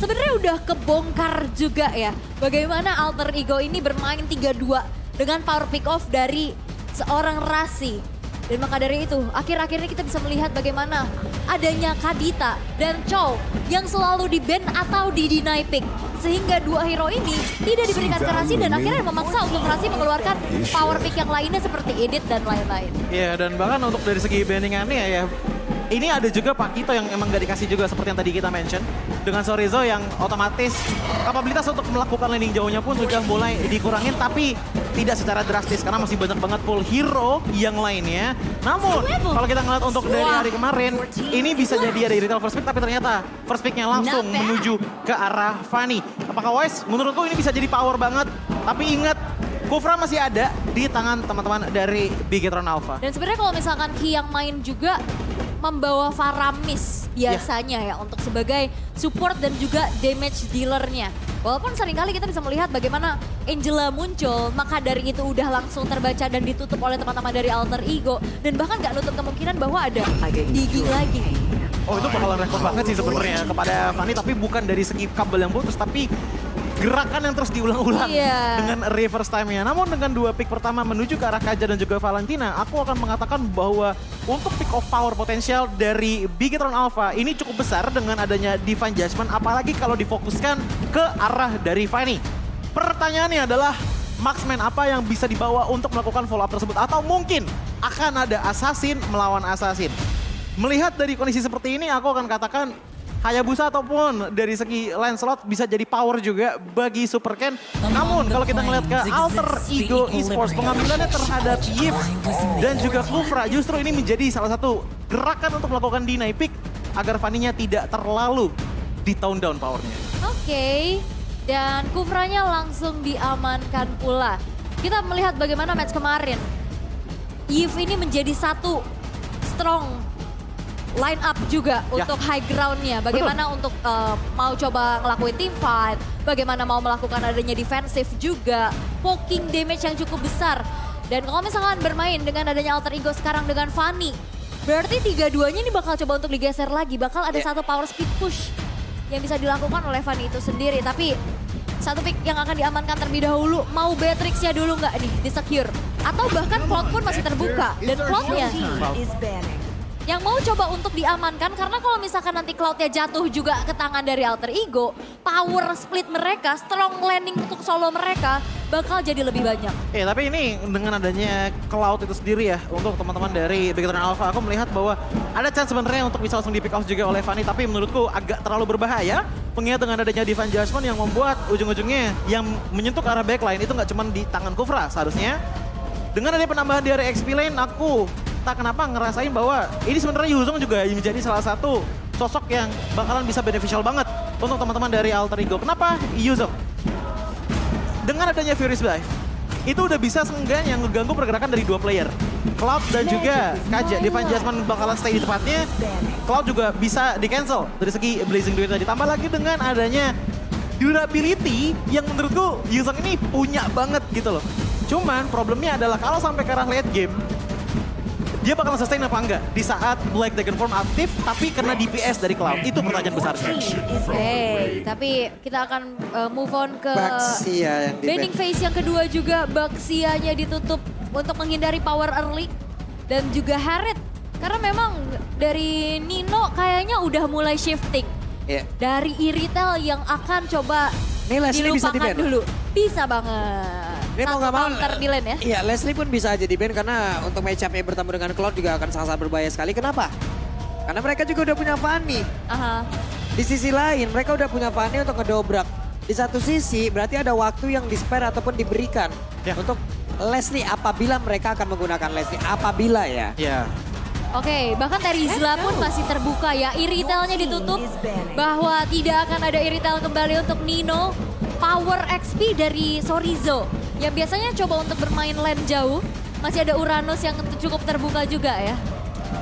sebenarnya udah kebongkar juga ya. Bagaimana Alter Ego ini bermain 3-2 dengan power pick off dari seorang Rasi. Dan maka dari itu, akhir-akhir ini kita bisa melihat bagaimana adanya Kadita dan Chow yang selalu di-ban atau di-deny pick. Sehingga dua hero ini tidak diberikan ke Rasi dan akhirnya memaksa untuk Rasi mengeluarkan power pick yang lainnya seperti Edit dan lain-lain. Iya, dan bahkan untuk dari segi banningannya ya, ini ada juga Pak Kito yang emang gak dikasih juga seperti yang tadi kita mention. Dengan Chorizo yang otomatis kapabilitas untuk melakukan landing jauhnya pun sudah mulai dikurangin, tapi tidak secara drastis karena masih banyak banget full hero yang lainnya. Namun kalau kita ngeliat untuk dari hari kemarin, ini bisa jadi ada irrital first pick, tapi ternyata first picknya langsung menuju ke arah Fanny. Apakah Wise? Menurutku ini bisa jadi power banget, tapi ingat Kufra masih ada di tangan teman-teman dari Bigetron Alpha. Dan sebenarnya kalau misalkan Ki yang main juga membawa Faramis biasanya ya untuk sebagai support dan juga damage dealernya. Walaupun seringkali kita bisa melihat bagaimana Angela muncul, maka dari itu udah langsung terbaca dan ditutup oleh teman-teman dari Alter Ego. Dan bahkan gak nutup kemungkinan bahwa ada digging lagi. Oh itu bakalan repot banget sih sebenarnya kepada Fanny, tapi bukan dari segi kabel yang putus, tapi gerakan yang terus diulang-ulang dengan reverse time-nya. Namun dengan dua pick pertama menuju ke arah Kaja dan juga Valentina, aku akan mengatakan bahwa untuk pick of power potensial dari Bigetron Alpha ini cukup besar dengan adanya Divine Judgment, apalagi kalau difokuskan ke arah dari Fanny. Pertanyaannya adalah marksman apa yang bisa dibawa untuk melakukan follow up tersebut, atau mungkin akan ada assassin melawan assassin. Melihat dari kondisi seperti ini, aku akan katakan Hayabusa ataupun dari segi Lancelot bisa jadi power juga bagi Super Ken. Namun kalau kita ngeliat ke Alter Ego Esports, pengambilannya terhadap Yves dan juga Kufra justru ini menjadi salah satu gerakan untuk melakukan deny pick agar Fanny-nya tidak terlalu di tone down powernya. Oke, dan Kufranya langsung diamankan pula. Kita melihat bagaimana match kemarin. Yves ini menjadi satu strong line up juga untuk high ground-nya. Bagaimana untuk mau coba ngelakuin team fight, bagaimana mau melakukan adanya defensif juga, poking damage yang cukup besar. Dan kalau misalkan bermain dengan adanya Alter Ego sekarang dengan Fanny, berarti 3-2-nya ini bakal coba untuk digeser lagi. Bakal ada satu power speed push yang bisa dilakukan oleh Fanny itu sendiri. Tapi satu pick yang akan diamankan terlebih dahulu, mau Beatrix-nya dulu nggak nih di-secure? Atau bahkan Cloud pun masih terbuka. Dan Cloud-nya yang mau coba untuk diamankan, karena kalau misalkan nanti Cloud-nya jatuh juga ke tangan dari Alter Ego, power split mereka, strong landing untuk solo mereka bakal jadi lebih banyak. Tapi ini dengan adanya Cloud itu sendiri ya, untuk teman-teman dari Bigetron Alpha, aku melihat bahwa ada chance sebenarnya untuk bisa langsung di pick off juga oleh Fanny, tapi menurutku agak terlalu berbahaya. Mengingat dengan adanya Divine Judgment yang membuat ujung-ujungnya yang menyentuh ke arah backline itu nggak cuma di tangan Kufra seharusnya. Dengan adanya penambahan dari XP lane, aku tak kenapa ngerasain bahwa ini sebenarnya Yuzong juga menjadi salah satu sosok yang bakalan bisa beneficial banget untuk teman-teman dari Alter Ego. Kenapa Yuzong? Dengan adanya Furious Dive, itu udah bisa seenggaknya ngeganggu pergerakan dari dua player. Cloud dan juga Kaja, Divine Judgment bakalan stay di tempatnya. Cloud juga bisa di-cancel dari segi Blazing Duet tadi. Ditambah lagi dengan adanya durability yang menurutku Yuzong ini punya banget gitu loh. Cuman problemnya adalah kalau sampai ke arah late game, dia bakal sustain apa enggak di saat Black Dragon Form aktif tapi kena DPS dari Cloud? Itu pertanyaan besarnya. Tapi kita akan move on ke Baxia yang banning phase yang kedua juga. Baxianya ditutup untuk menghindari power early dan juga Harriet. Karena memang dari Nino kayaknya udah mulai shifting. Dari Iritel yang akan coba Ini Leslie bisa dilupakan di-ban dulu. Bisa banget. Ini mau nggak mau di lane ya? Iya, Leslie pun bisa aja di-ban karena untuk match up-nya bertemu dengan Cloud juga akan sangat berbahaya sekali. Kenapa? Karena mereka juga udah punya Fanny. Di sisi lain, mereka udah punya Fanny untuk ngedobrak. Di satu sisi, berarti ada waktu yang di-spare ataupun diberikan untuk Leslie apabila mereka akan menggunakan Leslie. Apabila ya. Oke, bahkan Terizla pun masih terbuka ya. Iritalnya ditutup bahwa tidak akan ada Irital kembali untuk Nino. Power XP dari Chorizo yang biasanya coba untuk bermain lane jauh. Masih ada Uranus yang cukup terbuka juga ya.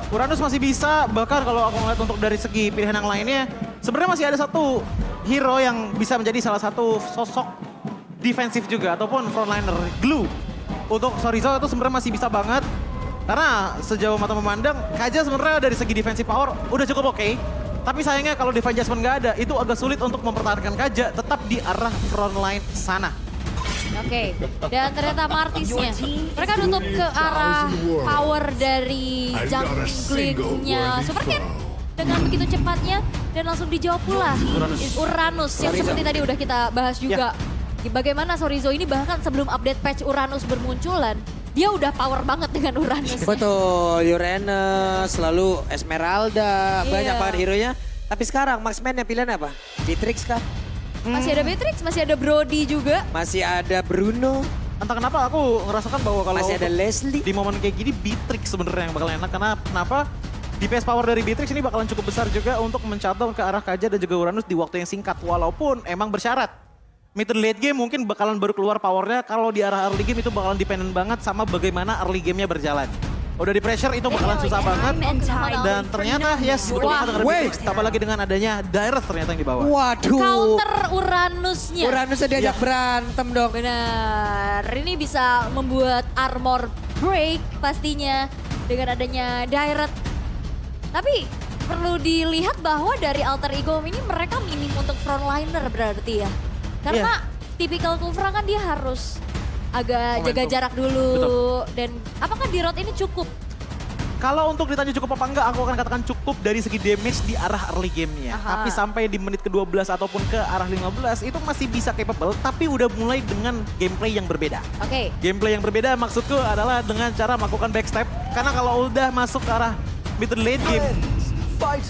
Uranus masih bisa, bahkan kalau aku ngeliat untuk dari segi pilihan yang lainnya, sebenarnya masih ada satu hero yang bisa menjadi salah satu sosok defensif juga, ataupun frontliner, Glue. Untuk Chorizo itu sebenarnya masih bisa banget. Karena sejauh mata memandang, Kaja sebenarnya dari segi defensive power udah cukup oke. Tapi sayangnya kalau Divine Judgment nggak ada, itu agak sulit untuk mempertahankan Kaja tetap di arah front line sana. Oke, dan ternyata Martisnya, mereka nutup ke arah power dari junglingnya Super Cat dengan begitu cepatnya dan langsung dijawab pula Uranus yang seperti tadi udah kita bahas juga. Bagaimana Sorizo ini bahkan sebelum update patch Uranus bermunculan, dia udah power banget dengan Uranus. Betul, Uranus, lalu Esmeralda, banyak banget hero-nya. Tapi sekarang Marksman-nya pilihan apa? Beatrix kah? Masih ada Beatrix, masih ada Brody juga. Masih ada Bruno. Entah kenapa aku ngerasakan bahwa kalau Masih ada Leslie. di momen kayak gini Beatrix sebenarnya yang bakal enak. Karena kenapa? DPS power dari Beatrix ini bakalan cukup besar juga untuk mencatat ke arah Kaja dan juga Uranus di waktu yang singkat. Walaupun emang bersyarat. Mid to late game mungkin bakalan baru keluar powernya. Kalau di arah early game itu bakalan dependent banget sama bagaimana early gamenya berjalan. Udah di pressure itu bakalan susah banget. Dan ternyata yes, betul banget dengan Beatrix. Tambah lagi dengan adanya Dyrus ternyata yang dibawa. Waduh. Counter Uranusnya. Uranusnya diajak berantem dong. Benar, ini bisa membuat armor break pastinya dengan adanya Direct. Tapi perlu dilihat bahwa dari Alter Ego ini mereka minim untuk frontliner berarti ya. Karena tipikal Kufra kan dia harus agak jaga jarak dulu. Betul. Dan apakah di road ini cukup? Kalau untuk ditanya cukup apa enggak, aku akan katakan cukup dari segi damage di arah early game-nya. Tapi sampai di menit ke-12 ataupun ke arah 15 itu masih bisa capable, tapi udah mulai dengan gameplay yang berbeda. Oke. Gameplay yang berbeda maksudku adalah dengan cara melakukan backstep. Karena kalau udah masuk ke arah mid to late game,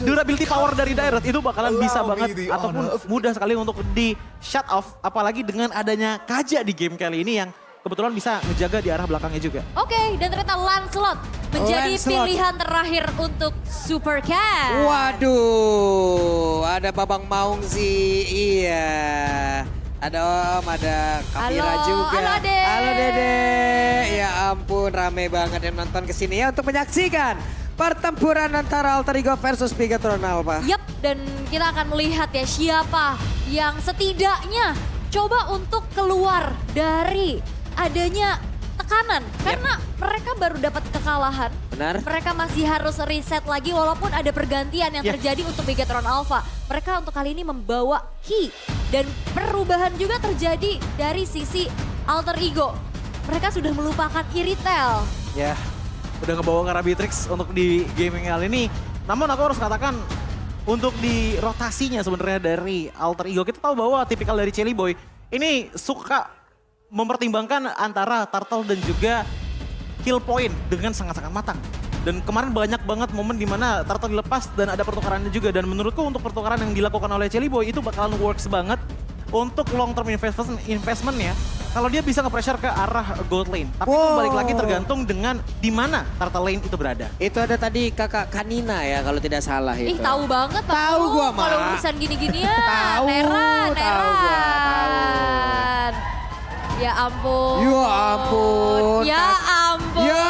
durability power dari Direct itu bakalan bisa banget ataupun mudah sekali untuk di shut off. Apalagi dengan adanya Kaja di game kali ini yang kebetulan bisa ngejaga di arah belakangnya juga. Oke, dan ternyata Lancelot menjadi pilihan terakhir untuk Super Cat. Waduh, ada Babang Maung sih, iya. Ada Om, ada Kapira juga. Halo Dede. Halo Dede. Ya ampun, rame banget yang nonton kesini ya untuk menyaksikan pertempuran antara Alter Ego versus Bigatron Alpha. Yap, dan kita akan melihat ya siapa yang setidaknya coba untuk keluar dari adanya tekanan. Karena mereka baru dapat kekalahan. Benar. Mereka masih harus reset lagi walaupun ada pergantian yang terjadi untuk Bigatron Alpha. Mereka untuk kali ini membawa He. Dan perubahan juga terjadi dari sisi Alter Ego. Mereka sudah melupakan Iritel. Ya, udah ngebawa ke arah Beatrix untuk di gaming kali ini. Namun aku harus katakan untuk di rotasinya sebenarnya dari Alter Ego. Kita tahu bahwa tipikal dari Chelly Boy ini suka mempertimbangkan antara turtle dan juga kill point dengan sangat-sangat matang. Dan kemarin banyak banget momen di mana turtle dilepas dan ada pertukarannya juga. Dan menurutku untuk pertukaran yang dilakukan oleh Chelly Boy itu bakalan works banget untuk long term investment ya. Kalau dia bisa nge-pressure ke arah gold lane. Tapi itu balik lagi tergantung dengan di mana turtle lane itu berada. Itu ada tadi kakak Kanina ya kalau tidak salah itu. Ih tahu banget Pak. Tahu gua mah. Kalau urusan gini-gini ya. Tahu, Neran. tahu gua, tahu. Ya ampun. Ya ampun. Ya ampun. Ya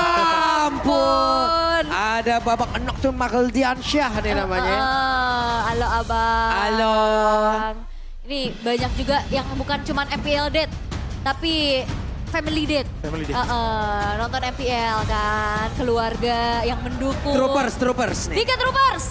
ampun. Ada Babak Nocturne Mageldiansyah nih namanya. Halo abang. Halo. Ini banyak juga yang bukan cuman MPL date, tapi family date. Family date. Nonton MPL kan, keluarga yang mendukung. Troopers nih. Bigat Troopers.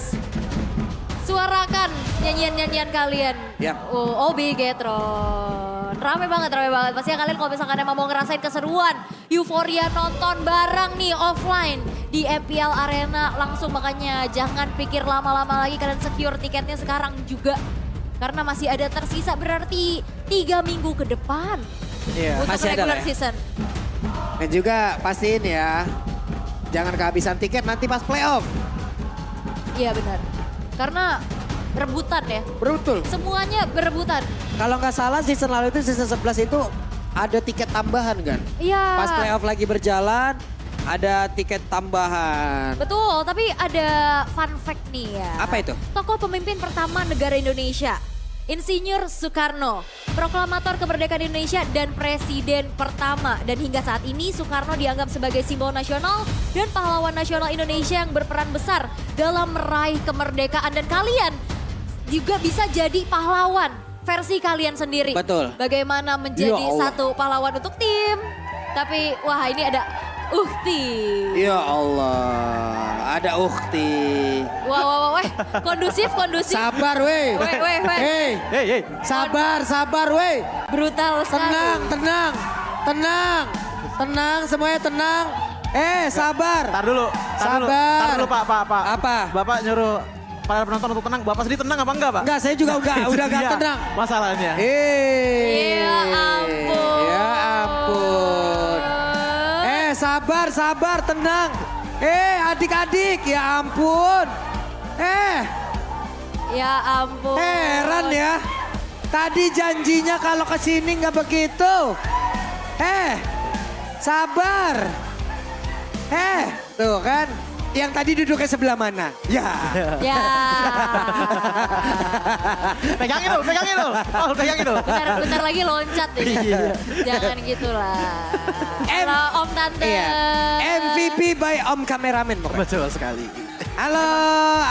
Suarakan nyanyian-nyanyian kalian. Yap. Oh, Bigatron. Rame banget. Pasti kalian kalau misalkan emang mau ngerasain keseruan, euforia nonton bareng nih offline di MPL Arena langsung, makanya jangan pikir lama-lama lagi, kalian secure tiketnya sekarang juga. Karena masih ada tersisa berarti 3 minggu ke depan untuk masih ada regular lah ya. season. Dan juga pastiin ya, jangan kehabisan tiket nanti pas playoff. Iya benar. Karena rebutan ya. Betul. Semuanya berebutan. Kalau nggak salah season lalu itu season 11 itu ada tiket tambahan kan? Iya. Pas playoff lagi berjalan, ada tiket tambahan. Betul, tapi ada fun fact nih ya. Apa itu? Tokoh pemimpin pertama negara Indonesia, Insinyur Soekarno, proklamator kemerdekaan Indonesia dan presiden pertama. Dan hingga saat ini Soekarno dianggap sebagai simbol nasional dan pahlawan nasional Indonesia yang berperan besar dalam meraih kemerdekaan. Dan kalian juga bisa jadi pahlawan versi kalian sendiri. Betul. Bagaimana menjadi Ya Allah. satu pahlawan untuk tim. Tapi wah ini ada Uhti. Ya Allah, ada Ukti. Wah, kondusif. Sabar weh. Weh. Hey, sabar weh. Brutal sekali. Tenang, semuanya tenang. Sabar. Tar dulu, Sabar. Pak. Apa? Bapak nyuruh para penonton untuk tenang. Bapak sendiri tenang apa enggak, Pak? Enggak, saya juga udah Itu gak dia tenang. masalahnya. Ya ampun. Ya ampun. Sabar, tenang. Adik-adik, ya ampun. Ya ampun. Heran ya. Tadi janjinya kalau kesini nggak begitu. Sabar. Tuh kan. Yang tadi duduknya sebelah mana? Ya. Ya. Pegangin dulu. Oh, pegangin dulu. Bentar lagi loncat deh. Jangan gitulah. Halo Om Tante. Iya. MVP by Om Kameramen pokoknya. Betul sekali. Halo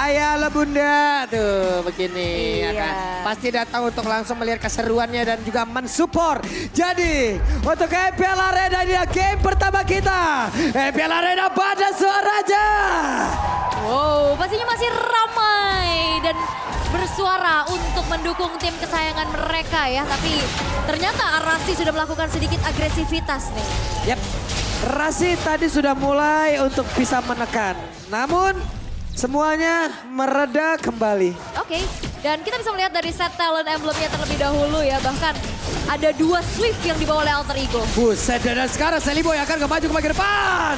ayah, halo bunda. Tuh begini ya Iya. kan. Pasti datang untuk langsung melihat keseruannya dan juga mensupport. Jadi untuk EPL Arena ini game pertama kita. EPL Arena pada suaranya. Wow, pastinya masih ramai dan bersuara untuk mendukung tim kesayangan mereka ya. Tapi ternyata Arasi sudah melakukan sedikit agresivitas nih. Yap, Rasi tadi sudah mulai untuk bisa menekan. Namun semuanya mereda kembali. Oke, dan kita bisa melihat dari set talent emblemnya terlebih dahulu ya. Bahkan ada 2 Swift yang dibawa oleh Alter Ego. Buset, dan sekarang Sally Boy akan maju ke bagian depan.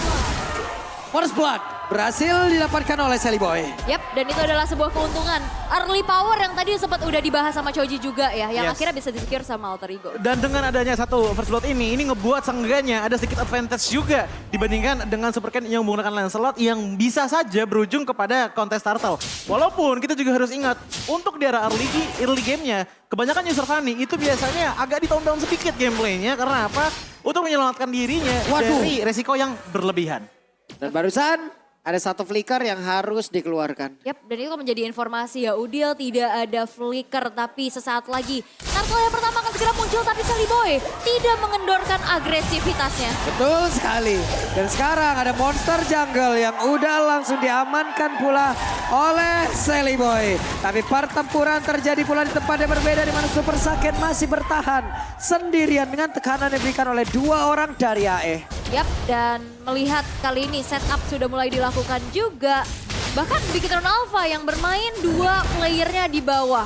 First Blood berhasil didapatkan oleh Sally Boy. Yap, dan itu adalah sebuah keuntungan. Early power yang tadi sempat udah dibahas sama Choji juga ya. Yang Yes. akhirnya bisa di-secure sama Alter Ego. Dan dengan adanya satu first blood ini ngebuat seenggaknya ada sedikit advantage juga dibandingkan dengan Super Ken yang menggunakan Lancelot yang bisa saja berujung kepada kontes turtle. Walaupun kita juga harus ingat, untuk di era early game-nya, kebanyakan user Fanny itu biasanya agak di-tone down sedikit gameplaynya karena apa? Untuk menyelamatkan dirinya dari resiko yang berlebihan. Dan barusan ada satu flicker yang harus dikeluarkan. Yap, dan itu menjadi informasi ya. Udil tidak ada flicker, tapi sesaat lagi turtle yang pertama akan segera muncul, tapi Sally Boy tidak mengendorkan agresivitasnya. Betul sekali. Dan sekarang ada monster jungle yang udah langsung diamankan pula oleh Sally Boy. Tapi pertempuran terjadi pula di tempat yang berbeda di mana Super Saiyan masih bertahan sendirian dengan tekanan yang diberikan oleh 2 orang dari AE. Yap, dan melihat kali ini setup sudah mulai dilakukan juga. Bahkan Bigitron Alpha yang bermain 2 playernya di bawah.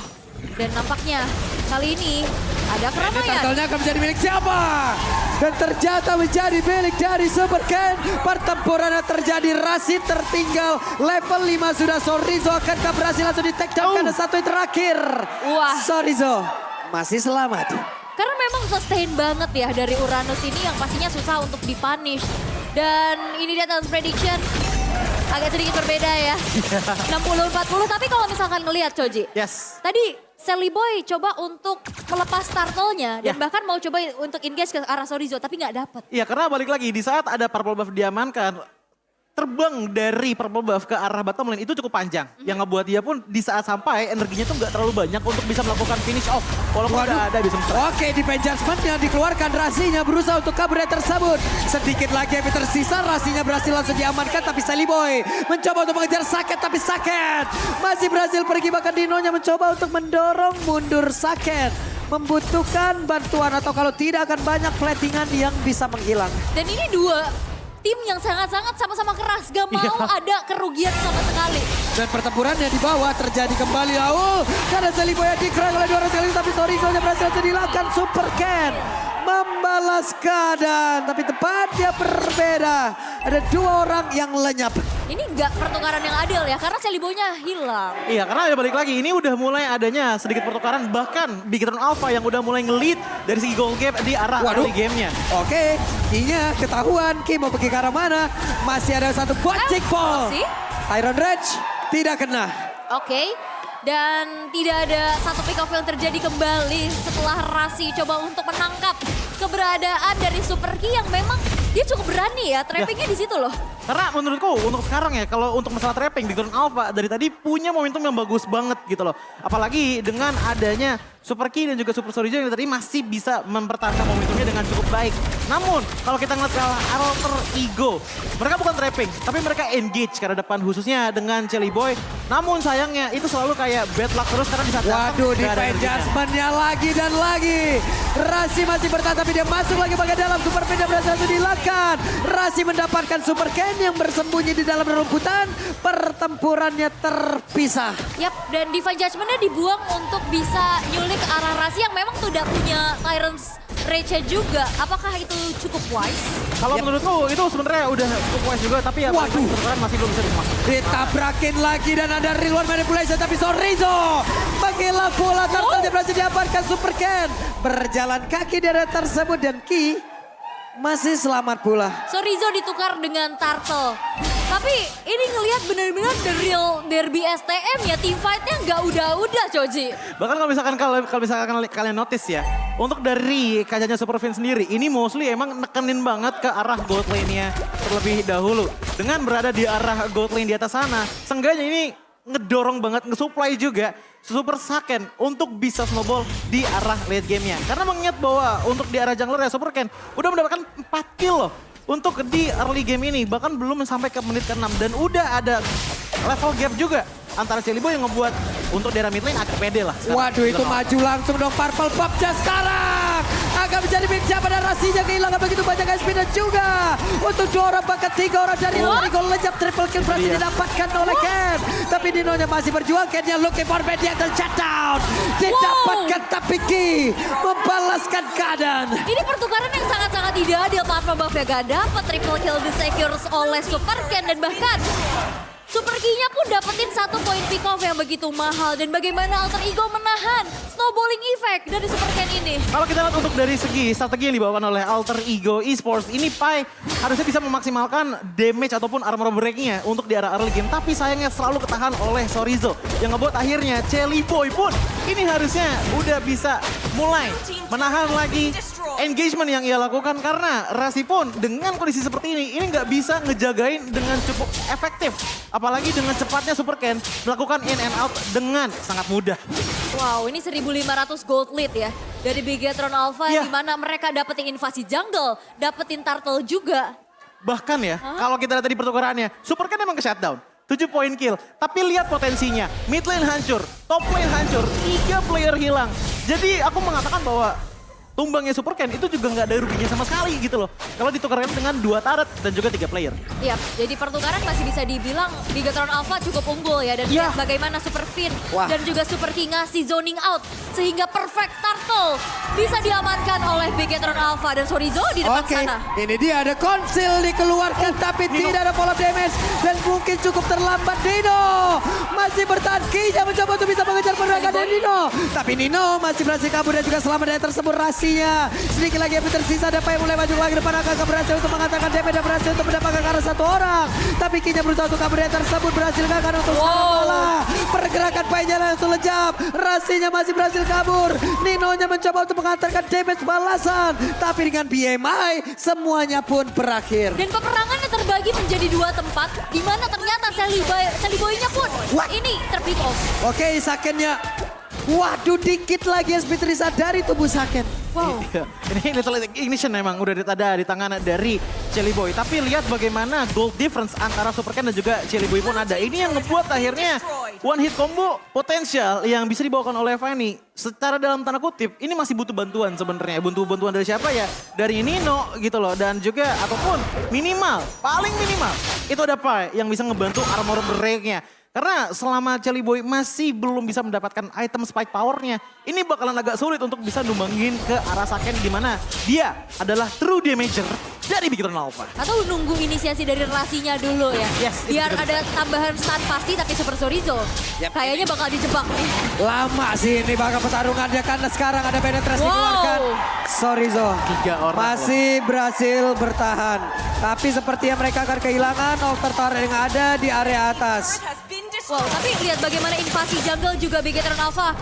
Dan nampaknya kali ini ada Ini keramaian. turtle-nya akan menjadi milik siapa? Dan ternyata menjadi milik dari Super Ken. Pertempuran yang terjadi, Rasi tertinggal. Level 5 sudah, Sorizo akankah berhasil langsung di-take down karena satu yang terakhir. Wah. Sorizo masih selamat. Karena memang sustain banget ya dari Uranus ini yang pastinya susah untuk dipunish. Dan ini dia talent prediction. Agak sedikit berbeda ya. 60-40, tapi kalau misalkan ngelihat Choji. Yes. Tadi Sally Boy coba untuk melepas turtle-nya dan bahkan mau coba untuk engage ke arah Sorizo tapi nggak dapet. Iya, karena balik lagi di saat ada purple buff diamankan, terbang dari purple buff ke arah bottom lane itu cukup panjang. Yang ngebuat dia pun di saat sampai energinya tuh nggak terlalu banyak untuk bisa melakukan finish off. Walaupun udah ada bisa Oke, di adjustment-nya dikeluarkan, Rasinya berusaha untuk kabur dari tersebut. Sedikit lagi yang tersisa, Rasinya berhasil langsung diamankan. Tapi Sally Boy mencoba untuk mengejar Saket, tapi Saket masih berhasil pergi. Bahkan Dinonya mencoba untuk mendorong mundur Saket. Membutuhkan bantuan atau kalau tidak akan banyak platingan yang bisa menghilang. Dan ini 2 tim yang sangat-sangat sama-sama keras. Gak mau ada kerugian sama sekali. Dan pertempurannya di bawah terjadi kembali. Karena Sally Boy dikerang oleh 2 orang sekali. Tapi Sorizo-nya berhasil dilakukan. Super Ken membalas keadaan. Tapi tempatnya berbeda. Ada 2 orang yang lenyap. Ini gak pertukaran yang adil ya karena Sally Boy-nya hilang. Iya, karena ya balik lagi, ini udah mulai adanya sedikit pertukaran. Bahkan Bigitron Alpha yang udah mulai nge-lead dari segi goal gap di arah early game-nya. Oke, Ki-nya ketahuan. Ki mau pergi ke arah mana? Masih ada satu bocek ball. masih? Iron Rage tidak kena. Oke. Dan tidak ada satu pick off yang terjadi kembali setelah Rasi coba untuk menangkap keberadaan dari Super Ki yang memang dia cukup berani ya. Trappingnya di situ loh. Karena menurutku untuk sekarang ya, kalau untuk masalah trapping, Big Drone Alpha dari tadi punya momentum yang bagus banget gitu loh. Apalagi dengan adanya Super Key dan juga Super Sorizo yang tadi masih bisa mempertahankan momentumnya dengan cukup baik. Namun kalau kita ngeliat ke Alter Ego, mereka bukan trapping, tapi mereka engage ke arah depan khususnya dengan Chelly Boy. Namun sayangnya itu selalu kayak bad luck terus karena bisa datang. Waduh, defense adjustment-nya lagi dan lagi. Rasi masih bertahan tapi dia masuk lagi bagian dalam. Super Pin yang berhasil dilakukan. Rasi mendapatkan Super Ken yang bersembunyi di dalam rumputan. Pertempurannya terpisah. Yap, dan Divine Judgment-nya dibuang untuk bisa nyulik ke arah Rasi yang memang tidak punya Tyrant's Rage juga. Apakah itu cukup wise? Kalau menurutku itu sebenarnya udah cukup wise juga, tapi ya pertempuran masih belum bisa dimaksud. Ditabrakin lagi dan ada real manipulation tapi Sorizo menghela bola turtle berhasil diamankan Super Ken. Berjalan kaki di area tersebut dan Ki masih selamat pula. Sorizo ditukar dengan Turtle. Tapi ini ngelihat benar-benar the real derby STM ya, team fight-nya nggak udah-udah Coji. Bahkan kalau misalkan kalian notice ya, untuk dari kacanya Super Fin sendiri, ini mostly emang nekenin banget ke arah gold lane-nya terlebih dahulu. Dengan berada di arah gold lane di atas sana, seenggaknya ini ngedorong banget, nge-supply juga Super Saken untuk bisa snowball di arah late game-nya. Karena mengingat bahwa untuk di arah jungler ya Super Ken udah mendapatkan 4 kill loh untuk di early game ini. Bahkan belum sampai ke menit ke-6 dan udah ada level gap juga antara Chelly Boy yang ngebuat untuk daerah mid lane agak pede lah. Waduh itu maju langsung dong Purple Popnya sekarang. Akan menjadi big jump dan Rasinya kehilangan begitu banyak SP dan juga untuk 2 orang bahkan 3 orang dari Rigo lejap triple kill berhasil didapatkan oleh Ken. Tapi Ninonya masih berjuang, Kennya looking for bad dia shutdown. Didapatkan tapi Ki membalaskan keadaan. Ini pertukaran yang sangat-sangat tidak adil. Platform buff gak dapat, triple kill disecures oleh Super Ken dan bahkan Super Key-nya pun dapetin 1 poin pick off yang begitu mahal. Dan bagaimana Alter Ego menahan snowballing effect dari Super Ken ini. Kalau kita lihat untuk dari segi strategi yang dibawakan oleh Alter Ego Esports, ini Pai harusnya bisa memaksimalkan damage ataupun armor break-nya untuk di arah early game. Tapi sayangnya selalu ketahan oleh Sorizo. Yang ngebuat akhirnya Chelly Boy pun ini harusnya udah bisa mulai menahan lagi engagement yang ia lakukan. Karena Rasi pun dengan kondisi seperti ini nggak bisa ngejagain dengan cukup efektif. Apalagi dengan cepatnya Super Ken melakukan in and out dengan sangat mudah. Wow, ini 1.500 gold lead ya dari Bigetron Alpha di mana mereka dapetin invasi jungle, dapetin turtle juga. Bahkan ya, kalau kita lihat tadi pertukarannya, Super Ken emang ke shutdown. 7 poin kill, tapi lihat potensinya. Mid lane hancur, top lane hancur, 3 player hilang. Jadi aku mengatakan bahwa tumbangnya Super Ken itu juga nggak ada ruginya sama sekali gitu loh. Kalau ditukarkan dengan 2 turret dan juga 3 player. Iya, jadi pertukaran masih bisa dibilang Bigetron Alpha cukup unggul ya. Dan bagaimana Super Fin dan juga Super King ngasih zoning out. Sehingga perfect turtle bisa diamankan oleh Bigetron Alpha dan Sorizo di depan sana. Ini dia ada konsil dikeluarkan tapi tidak ada pola damage. Dan mungkin cukup terlambat Nino. Masih bertahan Ki-nya mencoba untuk bisa mengejar pergerakan dari Nino. Tapi Nino masih berhasil kabur dan juga selamat dari tersebut Rasi. Sedikit lagi yang tersisa, ada yang mulai maju lagi depan akan berhasil untuk mengatakan damage dan berhasil untuk mendapatkan ke arah 1 orang. Tapi Kinya berusaha untuk kabur dari tersebut, berhasil gagal untuk salah. Pergerakan Painya langsung lejap, Rasinya masih berhasil kabur. Ninonya mencoba untuk mengantarkan damage balasan. Tapi dengan BMI semuanya pun berakhir. Dan peperangannya terbagi menjadi 2 tempat, di mana ternyata Chelly Boy-nya pun ini terpick off. Oke, Sakennya. Waduh, dikit lagi SP tersisa dari tubuh Saken. Wow. Ini little ignition memang udah ada di tangan dari Chelly Boy. Tapi lihat bagaimana gold difference antara Super Ken dan juga Chelly Boy pun ada. Ini yang ngebuat akhirnya one hit combo potensial yang bisa dibawakan oleh Fanny. Secara dalam tanda kutip, ini masih butuh bantuan sebenarnya. Butuh bantuan dari siapa ya? Dari Nino gitu loh. Dan juga ataupun minimal, paling minimal. Itu ada Pai yang bisa ngebantu armor break-nya. Karena selama Chelly Boy masih belum bisa mendapatkan item spike powernya, ini bakalan agak sulit untuk bisa numbangin ke arah Saken di mana dia adalah true damager dari Bigetron Alpha. Atau nunggu inisiasi dari Rasinya dulu ya. Yes, biar ada tambahan stun pasti tapi Super Sorizo. Kayaknya bakal dijebak nih. Lama sih ini bakal pertarungannya karena sekarang ada penetrasi dikeluarkan. Sorizo 3 orang masih berhasil bertahan. Tapi sepertinya mereka akan kehilangan altar turret yang ada di area atas. Wow, tapi lihat bagaimana invasi jungle juga Bigetron Alpha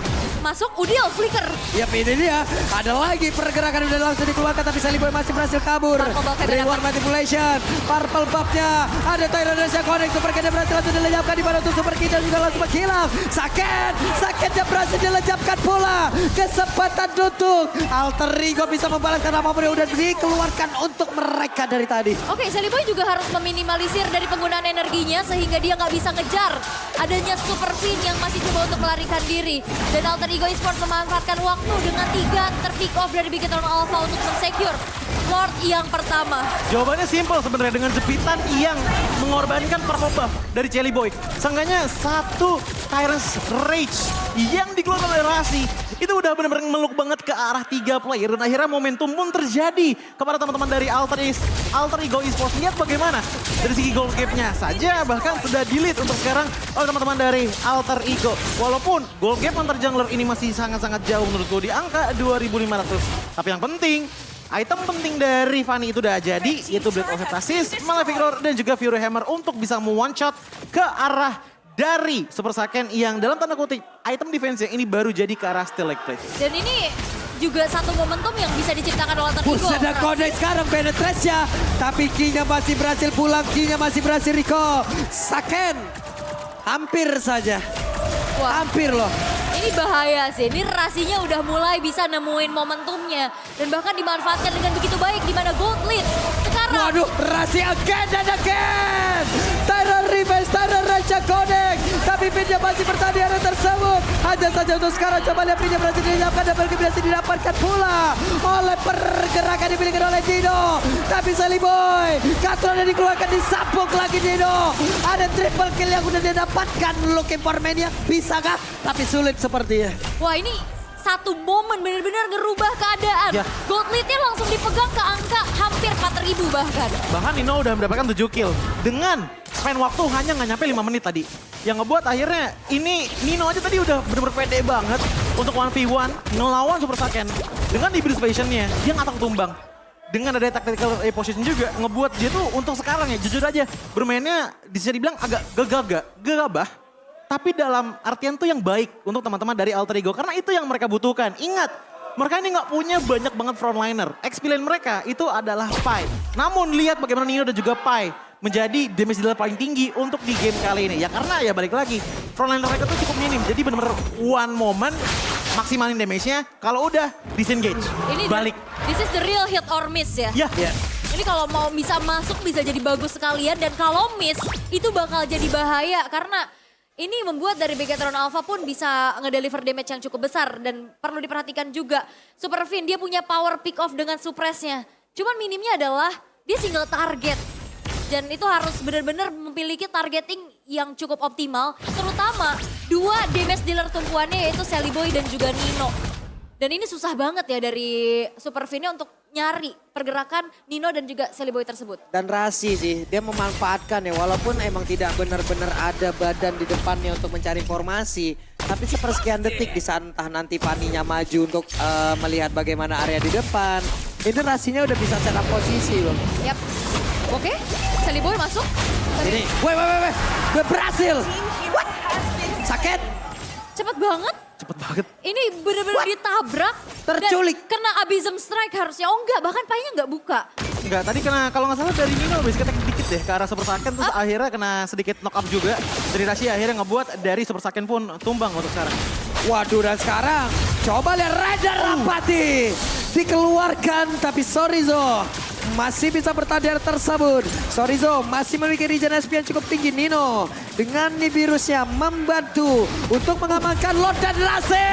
masuk, Udil, flicker. Yap, ini dia. Ada lagi pergerakan udah langsung dikeluarkan tapi Saliboy masih berhasil kabur. Reward manipulation. Purple buff-nya. Ada Tyrant Russia Connect. Super Kid berhasil langsung dilejapkan di mana untuk Super Kid juga langsung menghilang. Sakitnya berhasil dilejapkan pula. Kesempatan untuk Alter Ego bisa membalaskan apapun yang udah dikeluarkan untuk mereka dari tadi. Oke, Saliboy juga harus meminimalisir dari penggunaan energinya sehingga dia nggak bisa ngejar adanya Super Fin yang masih coba untuk melarikan diri. Dan Alter Ego Esports memanfaatkan waktu dengan 3 terpick off dari Bigetron Alpha untuk mensecure Lord yang pertama. Jawabannya simple sebenarnya dengan jepitan yang mengorbankan purple buff dari Jelly Boy. Seenggaknya 1 Tyrant's Rage yang dikeluarkan oleh Rasi itu udah benar-benar meluk banget ke arah 3 player dan akhirnya momentum pun terjadi kepada teman-teman dari Alter Ego Esports. Lihat bagaimana dari segi gold gap-nya saja bahkan sudah delete untuk sekarang oleh teman-teman dari Alter Ego. Walaupun gold gap antar jungler ini masih sangat-sangat jauh menurutku di angka 2.500. Tapi yang penting item penting dari Fanny itu udah jadi, yaitu Blade of Heptasis, Malefic Roar, dan juga Fury Hammer untuk bisa one shot ke arah dari Super Saiyan yang dalam tanda kutip item defense yang ini baru jadi ke arah Stalagg Plate. Dan ini juga satu momentum yang bisa diciptakan oleh Alter Ego. Ada kode sekarang penetrasinya, tapi King-nya masih berhasil pulang, King-nya masih berhasil recall. Saken, hampir saja. Wah. Hampir loh. Ini bahaya sih, ini Rasinya udah mulai bisa nemuin momentumnya. Dan bahkan dimanfaatkan dengan begitu baik di mana Gold Lead. Sekarang. Waduh, Rasi again and again. Tyrant Revenge, Tyrant Raja Connect. Tapi pinnya masih bertahan di area tersebut. Hanya saja untuk sekarang coba lihat pinnya berhasil dilakukan. Dan berhasil didapatkan pula oleh pergerakan dimiliki oleh Dino. Tapi Saliboy, Katron yang dikeluarkan disambung lagi Dino. Ada triple kill yang udah didapatkan. Looking for Mania, bisakah? Tapi sulit sepertinya. Wah ini satu momen benar-benar ngerubah keadaan. Ya. Gold lead-nya langsung dipegang ke angka hampir 4.000 bahkan. Bahkan Nino udah mendapatkan 7 kill dengan span waktu hanya nggak nyampe 5 menit tadi. Yang ngebuat akhirnya ini Nino aja tadi udah bener-bener pede banget untuk 1v1 ngelawan Super Saiyan. Dengan di burst passion-nya dia nggak takut tumbang. Dengan ada tactical position juga ngebuat dia tuh untuk sekarang ya jujur aja bermainnya bisa dibilang agak gegabah. Tapi dalam artian tuh yang baik untuk teman-teman dari Alter Ego. Karena itu yang mereka butuhkan. Ingat, mereka ini nggak punya banyak banget frontliner. Experience mereka itu adalah Pai. Namun lihat bagaimana Nino dan juga Pai menjadi damage dealer paling tinggi untuk di game kali ini. Ya karena ya balik lagi, frontliner mereka tuh cukup minim. Jadi benar-benar one moment maksimalin damage-nya. Kalau udah disengage, Ini balik. This is the real hit or miss ya. Ya. Ini kalau mau bisa masuk bisa jadi bagus sekalian. Dan kalau miss itu bakal jadi bahaya. Karena ini membuat dari Bigetron Alpha pun bisa ngedeliver damage yang cukup besar. Dan perlu diperhatikan juga Super Fin dia punya power pick off dengan suppress-nya. Cuman minimnya adalah dia single target. Dan itu harus benar-benar memiliki targeting yang cukup optimal. Terutama 2 damage dealer tumpuannya yaitu Saliboy dan juga Nino. Dan ini susah banget ya dari Super Fin-nya untuk nyari pergerakan Nino dan juga Saliboy tersebut. Dan Rasi sih, dia memanfaatkan ya walaupun emang tidak benar-benar ada badan di depannya untuk mencari informasi. Tapi sepersekian detik di saat entah nanti Fanny-nya maju untuk melihat bagaimana area di depan. Ini Rasinya udah bisa set up posisi loh. Yap. Oke, Saliboy masuk. Ini, weh, gue berhasil. What? Sakit. Cepet banget. Cepet banget. Ini benar-benar ditabrak. Terculik. Dan kena Abysm Strike harusnya. Oh enggak, bahkan paynya enggak buka. Enggak, tadi kena kalau nggak salah dari Nino habis ketek dikit deh ke arah Super Saiyan terus akhirnya kena sedikit knock up juga. Dari Rashi akhirnya ngebuat dari Super Saiyan pun tumbang untuk sekarang. Waduh, dan sekarang coba lihat Radar Rapati. Dikeluarkan tapi Sorizo masih bisa bertahan tersebut. Sorizo masih memiliki regen SP yang cukup tinggi. Nino dengan Nibirusnya membantu untuk mengamankan Lord dan Rasi.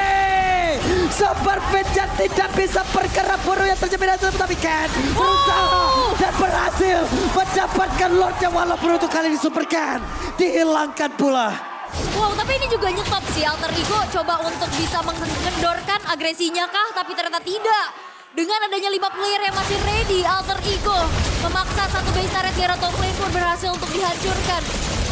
Super Vision tidak bisa bergerak buru yang terjadi tapi Ken berusaha dan berhasil mendapatkan Lordnya walaupun untuk kali ini Super Ken dihilangkan pula. Wow, tapi ini juga nyetop sih Alter Ego coba untuk bisa mengendorkan agresinya kah, tapi ternyata tidak. Dengan adanya 5 player yang masih ready, Alter Ego memaksa satu base turret di arah top lane pun berhasil untuk dihancurkan.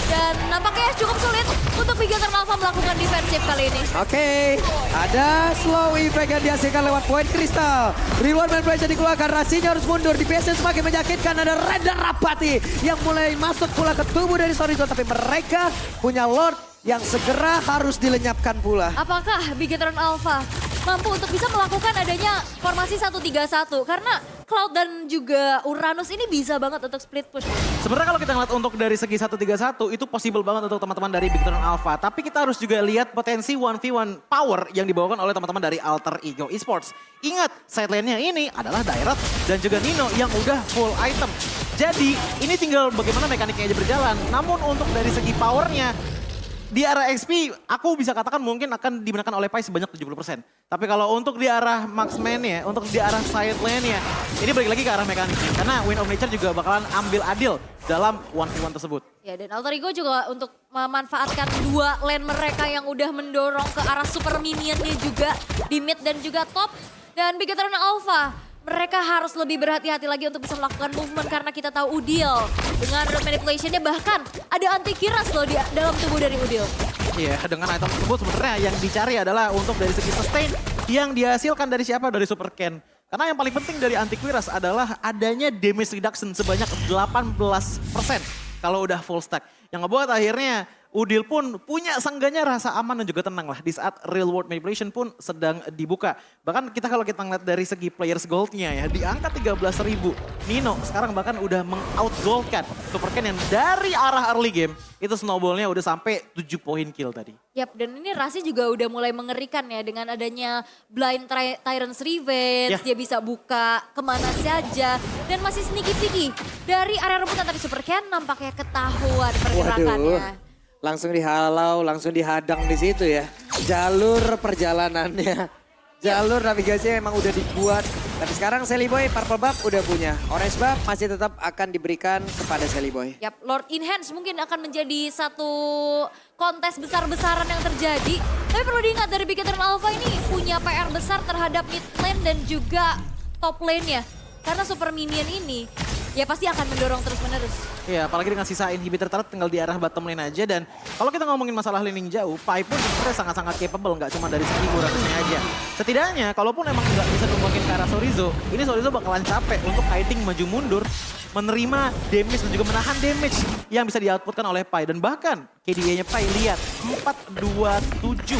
Dan nampaknya cukup sulit untuk Bigetron Alpha melakukan defensif kali ini. Oke, ada slow effect yang dihasilkan lewat poin kristal. Reward manipulation dikeluarkan, Rasinya harus mundur. Di PS semakin menyakitkan, ada Radar Rapati yang mulai masuk pula ke tubuh dari Sorizo. Tapi mereka punya Lord yang segera harus dilenyapkan pula. Apakah Bigetron Alpha mampu untuk bisa melakukan adanya formasi 1-3-1? Karena Cloud dan juga Uranus ini bisa banget untuk split push. Sebenarnya kalau kita ngeliat untuk dari segi 1-3-1 itu possible banget untuk teman-teman dari Bigetron Alpha. Tapi kita harus juga lihat potensi 1v1 power yang dibawakan oleh teman-teman dari Alter Ego Esports. Ingat, side lane-nya ini adalah Dairat dan juga Nino yang udah full item. Jadi ini tinggal bagaimana mekaniknya aja berjalan. Namun untuk dari segi powernya, di arah XP, aku bisa katakan mungkin akan dimenangkan oleh Pai sebanyak 70%. Tapi kalau untuk di arah marksman-nya, untuk di arah side lane-nya, ini balik lagi ke arah mekaniknya. Karena Wind of Nature juga bakalan ambil adil dalam 1v1 tersebut. Ya, dan Alter Ego juga untuk memanfaatkan dua lane mereka yang udah mendorong ke arah super minionnya juga di mid dan juga top. Dan Bigetron Alpha, mereka harus lebih berhati-hati lagi untuk bisa melakukan movement karena kita tahu Udil dengan manipulation-nya bahkan ada anti kiras loh di dalam tubuh dari Udil. Iya, dengan item tersebut sebenarnya yang dicari adalah untuk dari segi sustain yang dihasilkan dari siapa? Dari Super Ken. Karena yang paling penting dari anti kiras adalah adanya damage reduction sebanyak 18% kalau udah full stack. Yang ngebuat akhirnya Udil pun punya seenggaknya rasa aman dan juga tenang lah di saat real world manipulation pun sedang dibuka. Bahkan kalau kita ngeliat dari segi players goldnya ya di angka 13.000. Nino sekarang bahkan udah meng-outgoldkan Super Ken yang dari arah early game itu snowballnya udah sampai 7 poin kill tadi. Yap, dan ini Rasi juga udah mulai mengerikan ya dengan adanya Blind Tyrant's Revenge. Ya. Dia bisa buka kemana saja dan masih sneaky-sneaky. Dari area rebutan tadi Super Ken nampaknya ketahuan pergerakannya. Langsung dihalau, langsung dihadang di situ ya. Jalur perjalanannya, jalur navigasinya emang udah dibuat. Tapi sekarang Sally Boy Purple Buff udah punya. Orange Buff masih tetap akan diberikan kepada Sally Boy. Yap, Lord Enhance mungkin akan menjadi satu kontes besar-besaran yang terjadi. Tapi perlu diingat dari Bigetron Alpha ini punya PR besar terhadap mid lane dan juga top lane-nya. Karena super minion ini ya pasti akan mendorong terus-menerus. Iya, apalagi dengan sisa inhibitor turret tinggal di arah bottom lane aja. Dan kalau kita ngomongin masalah laning jauh, Pai pun sebenarnya sangat-sangat capable, nggak cuma dari segi Uranusnya aja. Setidaknya, kalaupun emang nggak bisa numbangin ke arah Sorizo, ini Sorizo bakalan capek untuk kiting maju mundur, menerima damage dan juga menahan damage yang bisa di-outputkan oleh Pai. Dan bahkan KDA-nya Pai lihat 427.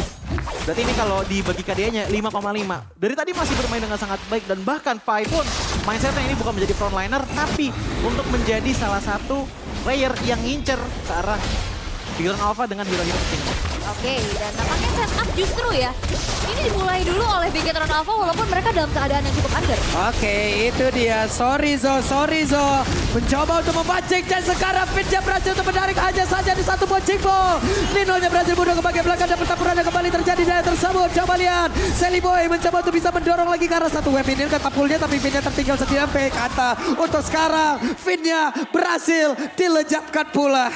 Berarti ini kalau dibagi KDA-nya 5,5. Dari tadi masih bermain dengan sangat baik dan bahkan Pai pun mindsetnya ini bukan menjadi frontliner tapi untuk menjadi salah satu player yang ngincer ke arah Bigetron Alpha dengan hero-hero penting. Oke, dan nampaknya setup justru ya. Ini dimulai dulu oleh Bigetron Alpha walaupun mereka dalam keadaan yang cukup under. Oke, itu dia Sorizo mencoba untuk memancing dan sekarang Fitnya berhasil untuk menarik hanya saja di satu bonceng ball. Nino-nya berhasil mundur ke bagian belakang dan pertempuran kembali terjadi di tersebut. Coba lihat, Sally Boy mencoba untuk bisa mendorong lagi ke arah satu web ini katapulnya tapi Finnya tertinggal sekian kata. Untuk sekarang Finnya berhasil dilejapkan pula.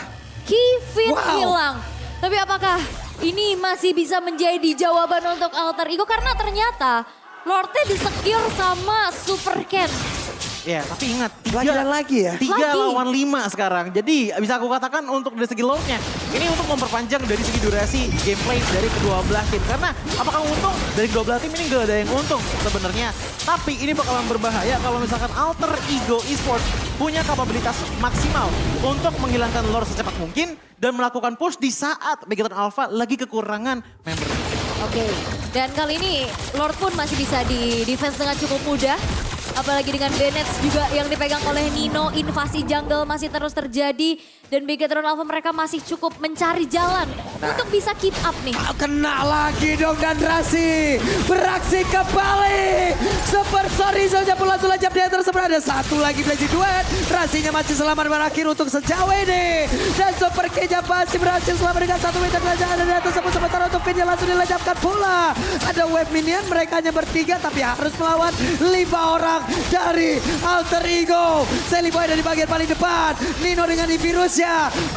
Kevin hilang. Tapi apakah ini masih bisa menjadi jawaban untuk Alter Ego? Karena ternyata Lordnya di-secure sama Super Ken. Ya, tapi ingat, Lagi dan lagi ya? 3 lawan 5 sekarang. Jadi bisa aku katakan untuk dari segi load-nya, ini untuk memperpanjang dari segi durasi gameplay dari kedua belah tim. Karena apakah untung? Dari kedua belah tim ini gak ada yang untung sebenarnya. Tapi ini bakalan berbahaya kalau misalkan Alter Ego Esports punya kapabilitas maksimal untuk menghilangkan lore secepat mungkin dan melakukan push di saat Bigetron Alpha lagi kekurangan member. Oke, dan kali ini Lord pun masih bisa di-defense dengan cukup mudah. Apalagi dengan Bennett juga yang dipegang oleh Nino, invasi jungle masih terus terjadi. Dan Bigetron Alpha mereka masih cukup mencari jalan untuk bisa keep up nih. Kena lagi dong dan Rasi beraksi kembali. Super Sorizo-nya pun langsung lejap di atas seberang. Ada satu lagi Blazy Duet. Rasinya masih selamat berakhir untuk sejauh ini. Dan Super K-nya masih berhasil selamat dengan satu meter saja ada di atas tersebut. Sementara untuk Finnya langsung dilejapkan pula. Ada wave minion, mereka hanya bertiga tapi harus melawan 5 orang dari Alter Ego. Sally Boy dari bagian paling depan. Nino dengan virusnya.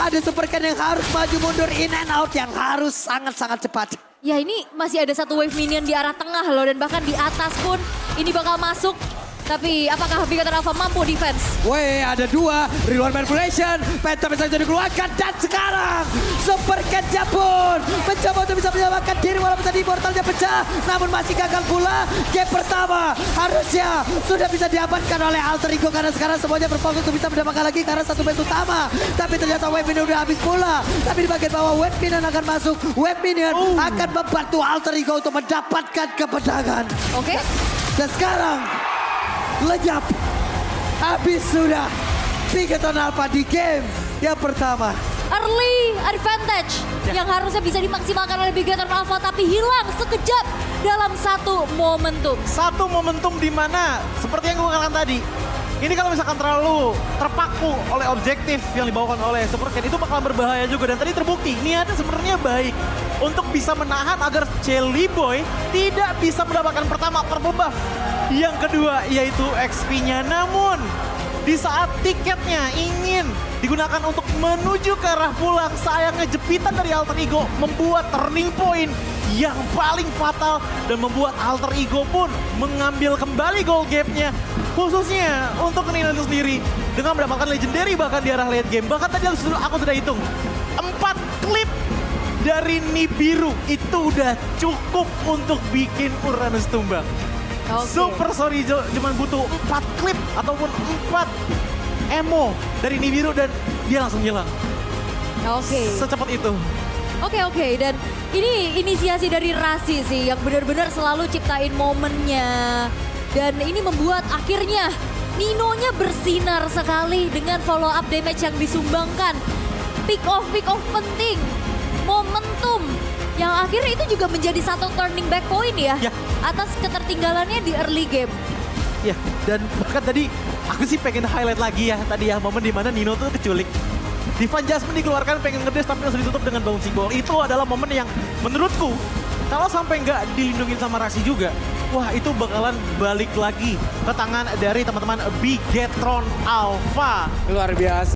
Ada Super Ken yang harus maju mundur in and out yang harus sangat-sangat cepat. Ya ini masih ada satu wave minion di arah tengah loh dan bahkan di atas pun ini bakal masuk. Tapi apakah Bigotan Alpha mampu defense? Woi, ada dua. Reload manipulation. Phantom bisa jadi dikeluarkan. Dan sekarang Super Kenja pun mencoba untuk bisa menyelamatkan diri walaupun tadi portalnya pecah. Namun masih gagal pula. Game pertama harusnya sudah bisa diamankan oleh Alter Ego. Karena sekarang semuanya berfokus untuk bisa mendapatkan lagi karena satu match utama. Tapi ternyata Wave Minion udah habis pula. Tapi di bagian bawah Wave Minion akan masuk. Wave Minion akan membantu Alter Ego untuk mendapatkan kemenangan. Oke. Dan sekarang lenyap. Habis sudah Bigotan Alpha di game yang pertama. Early advantage yang harusnya bisa dimaksimalkan oleh Bigotan Alpha tapi hilang sekejap dalam satu momentum. Satu momentum di mana seperti yang gue katakan tadi, ini kalau misalkan terlalu terpaku oleh objektif yang dibawakan oleh Super Ken itu bakal berbahaya juga. Dan tadi terbukti niatnya sebenarnya baik untuk bisa menahan agar Jelly Boy tidak bisa mendapatkan pertama purple buff. Yang kedua yaitu XP-nya. Namun di saat tiketnya ingin digunakan untuk menuju ke arah pulang, sayangnya jepitan dari Alter Ego membuat turning point yang paling fatal dan membuat Alter Ego pun mengambil kembali gold gap-nya. Khususnya untuk Nino itu sendiri dengan mendapatkan legendary bahkan di arah late game. Bahkan tadi aku sudah hitung 4 klip dari Nibiru itu udah cukup untuk bikin Uranus tumbang. Super sorry cuman butuh 4 klip ataupun 4 emo dari Nibiru dan dia langsung hilang. Secepat itu. Oke, dan ini inisiasi dari Rasi sih yang benar-benar selalu ciptain momennya. Dan ini membuat akhirnya Ninonya bersinar sekali dengan follow up damage yang disumbangkan. Pick off penting, momentum yang akhirnya itu juga menjadi satu turning back point ya, atas ketertinggalannya di early game. Ya, dan bahkan tadi aku sih pengen highlight lagi ya tadi ya momen dimana Nino tuh keculik. Divan Jasmine dikeluarkan pengen ngedes tapi langsung ditutup dengan bouncy ball. Itu adalah momen yang menurutku kalau sampai nggak dilindungin sama Rasi juga, wah itu bakalan balik lagi ke tangan dari teman-teman Bigetron Alpha. Luar biasa.